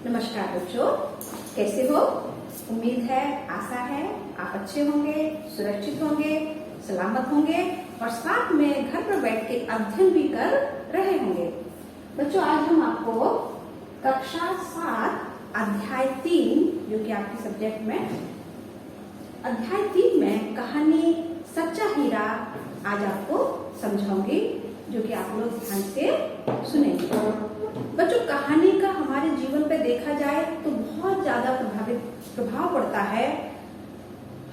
नमस्कार बच्चों, कैसे हो? उम्मीद है, आशा है आप अच्छे होंगे, सुरक्षित होंगे, सलामत होंगे और साथ में घर पर बैठ के अध्ययन भी कर रहे होंगे। बच्चों, आज हम आपको कक्षा 7 अध्याय 3 जो कि आपके सब्जेक्ट में अध्याय 3 में कहानी सच्चा हीरा आज आपको समझाऊंगी, जो कि आप लोग ध्यान से सुनेंगे। बच्चों, कहानी का हमारे जीवन पे देखा जाए तो बहुत ज्यादा प्रभाव पड़ता है,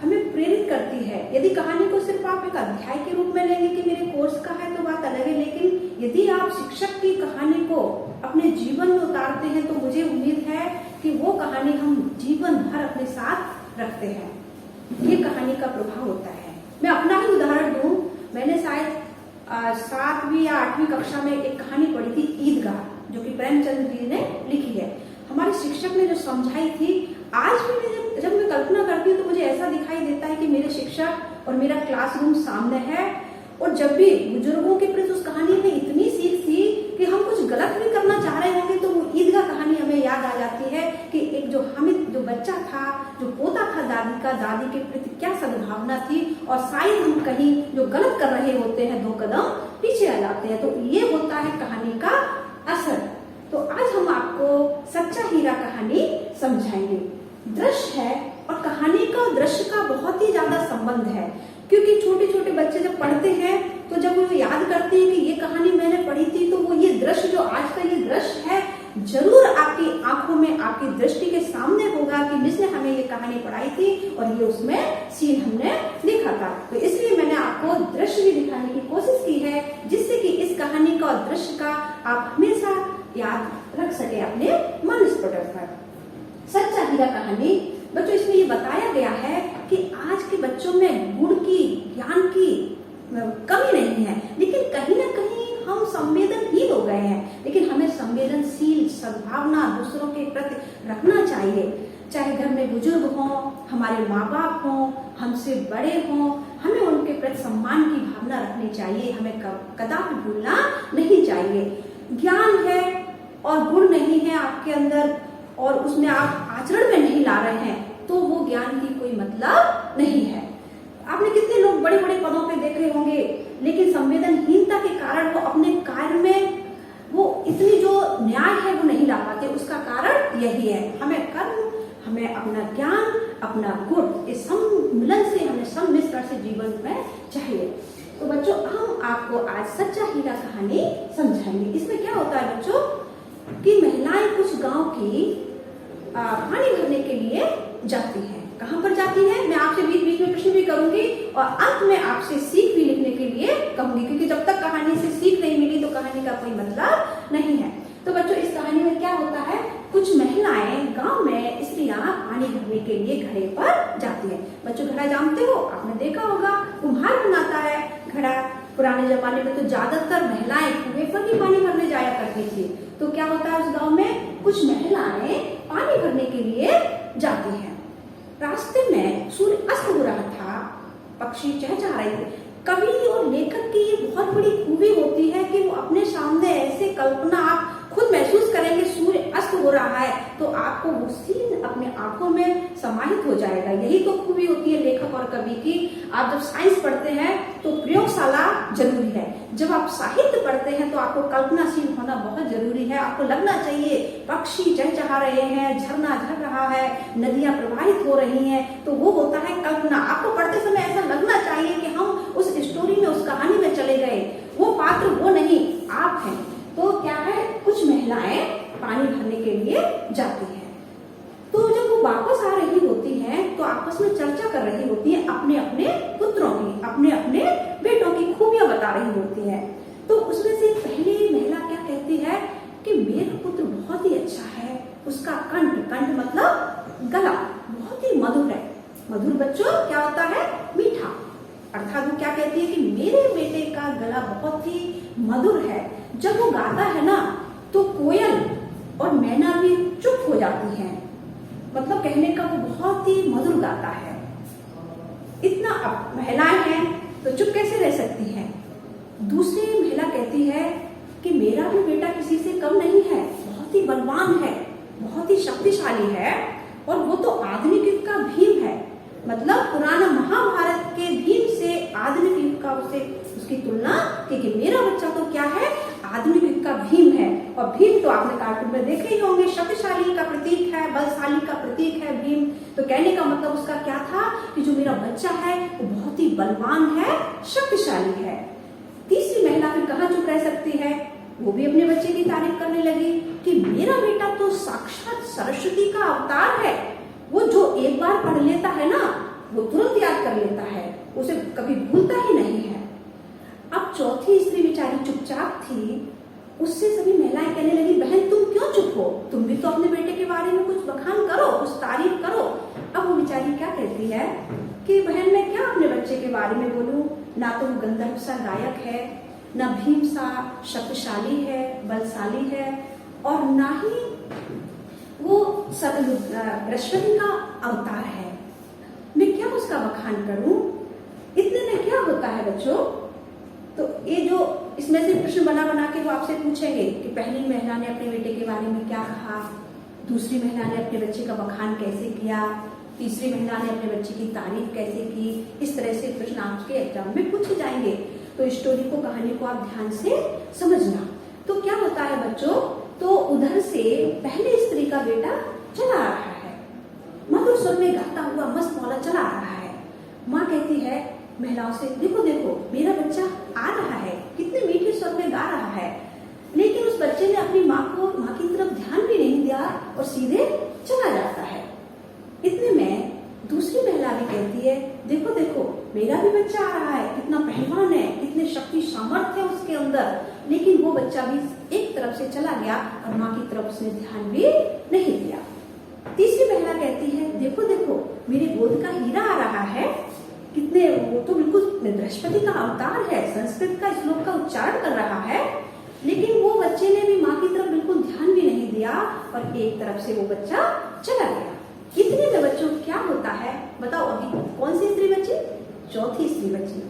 हमें प्रेरित करती है। यदि कहानी को सिर्फ आप एक अध्याय के रूप में लेंगे कि मेरे कोर्स का है तो बात अलग है, लेकिन यदि आप शिक्षक की कहानी को अपने जीवन में उतारते हैं तो मुझे उम्मीद है कि वो कहानी हम जीवन भर अपने साथ रखते हैं। ये कहानी का प्रभाव होता है। मैं अपना ही उदाहरण दूं, मैंने शायद 7वीं या 8वीं कक्षा में एक कहानी पढ़ी थी, ईदगाह, जो कि प्रेमचंद जी ने लिखी है। हमारे शिक्षक ने जो समझाई थी, आज भी जब मैं कल्पना करती हूँ तो मुझे ऐसा दिखाई देता है कि मेरे शिक्षक और मेरा क्लासरूम सामने है। और जब भी बुजुर्गों के प्रति उस कहानी में इतनी सीख थी कि हम कुछ गलत भी करना चाह रहे होंगे तो वो ईदगाह कहानी हमें याद आ जाती है कि एक जो हामिद जो बच्चा था, जो पोता था दादी का, दादी के प्रति क्या सद्भावना थी, और शायद हम कहीं जो गलत कर रहे होते हैं 2 कदम पीछे आ जाते हैं। तो ये होता है कहानी का असर। तो आज हम आपको सच्चा हीरा कहानी समझाएंगे। दृश्य है और कहानी का दृश्य का बहुत ही ज्यादा संबंध है, क्योंकि छोटे छोटे बच्चे जब पढ़ते हैं तो जब वो याद करते हैं कि ये कहानी मैंने पढ़ी थी, तो वो ये दृश्य जो आज का ये दृश्य है जरूर आपकी आंखों में, आपकी दृष्टि के सामने होगा कि जिसने हमें ये कहानी पढ़ाई थी और ये उसमें सीन हमने देखा था। तो इसलिए मैंने आपको दृश्य भी दिखाने की कोशिश की है, जिससे कि इस कहानी का और दृश्य का आप हमेशा याद रख सके अपने मन स्फुटन पर। सच्चा हीरा कहानी बच्चों, इसमें ये बताया गया है कि आज के बच्चों में गुण की, ज्ञान की कमी नहीं है, लेकिन कहीं ना कहीं हम संवेदनहीन हो गए हैं। लेकिन हमें संवेदनशील सद्भावना दूसरों के प्रति रखना चाहिए। चाहे घर में बुजुर्ग हों, हमारे माँ बाप हों, हमसे बड़े हों, हमें उनके प्रति सम्मान की भावना रखनी चाहिए। हमें कदापि भूलना नहीं चाहिए। ज्ञान है और गुण नहीं है आपके अंदर और उसमें आप आचरण में नहीं ला रहे हैं, तो वो ज्ञान की कोई मतलब नहीं है। आपने कितने लोग बड़े बड़े पदों पे देखे होंगे, लेकिन संवेदनहीनता के कारण वो अपने कार्य में वो इतनी जो न्याय है वो नहीं ला पाते। उसका कारण यही है, हमें कर्म, हमें अपना ज्ञान, अपना गुण, इस सम्मिलन से, हमें सम्मिश्रण से जीवन में चाहिए। तो बच्चों, हम आपको आज सच्चा हीरा कहानी समझाएंगे। इसमें क्या होता है बच्चों कि महिलाएं कुछ गांव की पानी भरने के लिए जाती हैं। कहां पर जाती हैं? मैं आपसे बीच बीच में प्रश्न भी करूंगी और अंत में आपसे सीख भी लिखने के लिए कहूंगी, क्योंकि जब तक कहानी से सीख नहीं मिली तो कहानी का कोई मतलब नहीं है। तो बच्चों, इस कहानी में क्या होता है, कुछ महिलाएं गांव में स्त्रियां पानी भरने के लिए घड़े पर जाती है। बच्चों, घड़ा जानते हो, आपने देखा होगा, कुम्हार बनाता है घड़ा। पुराने जमाने में तो ज्यादातर महिलाएं कुएं पर ही पानी भरने जाया करती थी। तो क्या होता है, उस गांव में कुछ महिलाएं पानी भरने के लिए जाती हैं। रास्ते में सूर्य अस्त हो रहा था, पक्षी चहचहा रहे थे। कवि और लेखक की ये बहुत बड़ी खूबी होती है कि वो अपने सामने ऐसे कल्पना, आप खुद महसूस करेंगे सूर्य अस्त हो रहा है तो आपको वो सीन अपने आंखों में समाहित हो जाएगा। यही तो खूबी होती है लेखक और कवि की। आप जब साइंस पढ़ते हैं तो प्रयोगशाला जरूरी है, जब आप साहित्य पढ़ते हैं तो आपको कल्पनाशील होना बहुत जरूरी है। आपको लगना चाहिए पक्षी चहचहा रहे हैं, झरना झर रहा है, नदियां प्रवाहित हो रही हैं, तो वो होता है कल्पना। आपको पढ़ते समय ऐसा लगना चाहिए कि हम उस स्टोरी में, उस कहानी में चले गए, वो पात्र वो नहीं, आप हैं। तो क्या है, कुछ महिलाएं पानी भरने के लिए जाती हैं। तो जब वो वापस आ रही होती हैं तो आपस में चर्चा कर रही होती हैं, अपने अपने पुत्रों की, अपने अपने बेटों की खूबियां बता रही होती है। तो उसमें से पहली महिला क्या कहती है कि मेरा पुत्र बहुत ही अच्छा है, उसका कंठ, कंठ मतलब गला, बहुत ही मधुर है। मधुर बच्चों क्या होता है, मीठा। अर्थात वो क्या कहती है कि मेरे बेटे का गला बहुत ही मधुर है। जब वो गाता है ना तो कोयल और मैना भी चुप हो जाती हैं। मतलब कहने का वो बहुत ही मधुर गाता है। इतना महिलाएं हैं तो चुप कैसे रह सकती हैं। दूसरी महिला कहती है कि मेरा भी बेटा किसी से कम नहीं है, बहुत ही बलवान है, बहुत ही शक्तिशाली है और वो तो आधुनिक युग का भीम है। मतलब पुराना महाभारत के भीम से आधुनिक युग का उसकी तुलना, क्योंकि मेरा बच्चा तो क्या है, आधुनिक युग का भीम है। और भीम तो आपने कार्टून में देखे ही होंगे, शक्तिशाली का प्रतीक है, बलशाली का प्रतीक है भीम। तो कहने का मतलब उसका क्या था कि जो मेरा बच्चा है वो बहुत ही बलवान है, शक्तिशाली है। तीसरी महिला फिर कहाँ चुप रह सकती है, वो भी अपने बच्चे की तारीफ करने लगी कि मेरा बेटा तो साक्षात सरस्वती का अवतार है। वो जो एक बार पढ़ लेता है ना, वो तुरंत याद कर लेता है, उसे कभी भूलता ही नहीं है। अब चौथी स्त्री बेचारी चुपचाप थी, उससे सभी महिलाएं कहने लगी, बहन तुम क्यों चुप हो, तुम भी तो अपने बेटे के बारे में कुछ बखान करो, कुछ तारीफ करो। अब वो बेचारी क्या कहती है कि बहन मैं क्या अपने बच्चे के बारे में बोलूं, ना तो वो गंधर्व सा गायक है, ना भीम सा शक्तिशाली है, बलशाली है, और ना ही वो बृहस्पति का अवतार है। मैं क्या उसका बखान करूं, इतने में क्या होता है बच्चों। तो ये जो इसमें से प्रश्न बना बना के वो आपसे पूछेंगे कि पहली महिला ने अपने बेटे के बारे में क्या कहा, दूसरी महिला ने अपने बच्चे का बखान कैसे किया, तीसरी महिला ने अपने बच्चे की तारीफ कैसे की। इस तरह से प्रश्न आपके एग्जाम में पूछे जाएंगे। तो स्टोरी को, कहानी को आप ध्यान से समझना। तो क्या होता है बच्चों, तो उधर से पहले स्त्री का बेटा चला आ रहा है, मधुर स्वर में गाता हुआ मस्त मौला चला आ रहा है। माँ कहती है महिलाओं से, देखो देखो मेरा बच्चा आ रहा है, कितने मीठे स्वर में गा रहा है। लेकिन उस बच्चे ने अपनी माँ की तरफ ध्यान भी नहीं दिया और सीधे चला जाता है। इतने में दूसरी महिला भी कहती है, देखो देखो मेरा भी बच्चा आ रहा है, कितना पहलवान है, कितने शक्ति सामर्थ्य है उसके अंदर। लेकिन वो बच्चा भी एक तरफ से चला गया और माँ की तरफ उसने ध्यान भी नहीं दिया। तीसरी महिला कहती है, देखो देखो मेरे गोद का हीरा आ रहा है, कितने, वो तो बिल्कुल बृहस्पति का अवतार है, संस्कृत का श्लोक का उच्चारण कर रहा है। लेकिन वो बच्चे ने भी माँ की तरफ बिल्कुल ध्यान भी नहीं दिया और एक तरफ से वो बच्चा चला गया। इतने में बच्चों क्या होता है बताओ, अभी कौन सी स्त्री बची, चौथी स्त्री बची।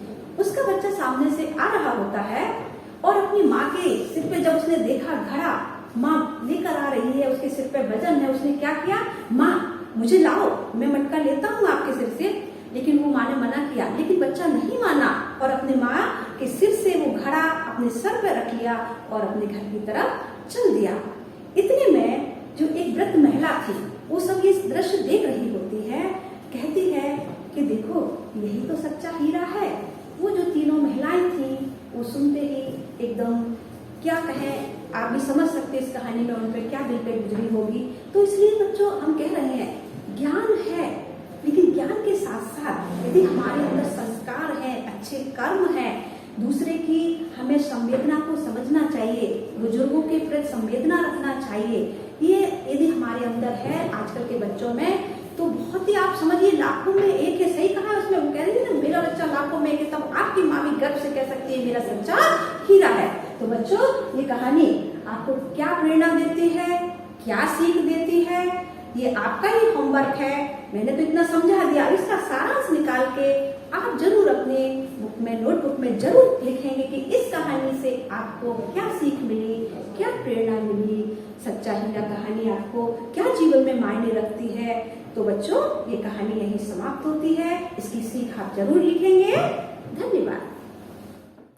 उसका बच्चा सामने से आ रहा होता है और अपनी माँ के सिर पे जब उसने देखा घड़ा, माँ लेकर आ रही है, उसके सिर पे वजन है, उसने क्या किया, माँ मुझे लाओ, मैं मटका लेता हूँ आपके सिर से। लेकिन वो माँ ने मना किया, लेकिन बच्चा नहीं माना और अपने माँ के सिर से वो घड़ा अपने सर पे रख लिया और अपने घर की तरफ चल दिया। इतने में जो एक वृद्ध महिला थी, वो सब ये दृश्य देख रही होती है, कहती है कि देखो यही तो सच्चा हीरा है। वो जो तीनों महिलाएं थी, वो सुनते ही एकदम क्या कहें, आप भी समझ सकते इस कहानी में उन पर क्या दिल पे गुजरी होगी। तो इसलिए बच्चों हम कह रहे हैं, ज्ञान है, लेकिन ज्ञान के साथ साथ यदि हमारे अंदर संस्कार है, अच्छे कर्म है, दूसरे की हमें संवेदना को समझना चाहिए, बुजुर्गों के प्रति संवेदना रखना चाहिए। ये यदि हमारे अंदर है आजकल के बच्चों में, तो बहुत ही आप समझिए लाखों में एक है। सही कहा उसमें, वो कह रही थी ना मेरा बच्चा लाखों में एक है, तब आपकी माँ भी गर्व से कह सकती है मेरा सच्चा हीरा है। तो बच्चों ये कहानी आपको क्या प्रेरणा देती है, क्या सीख देती है, ये आपका ही होमवर्क है। मैंने तो इतना समझा दिया, इसका सारांश निकाल के आप जरूर अपने बुक में, नोटबुक में जरूर लिखेंगे कि इस कहानी से आपको क्या सीख मिली, क्या प्रेरणा मिली, सच्चा हीरा कहानी आपको क्या जीवन में मायने रखती है। तो बच्चों ये कहानी यहीं समाप्त होती है, इसकी सीख आप जरूर लिखेंगे। धन्यवाद।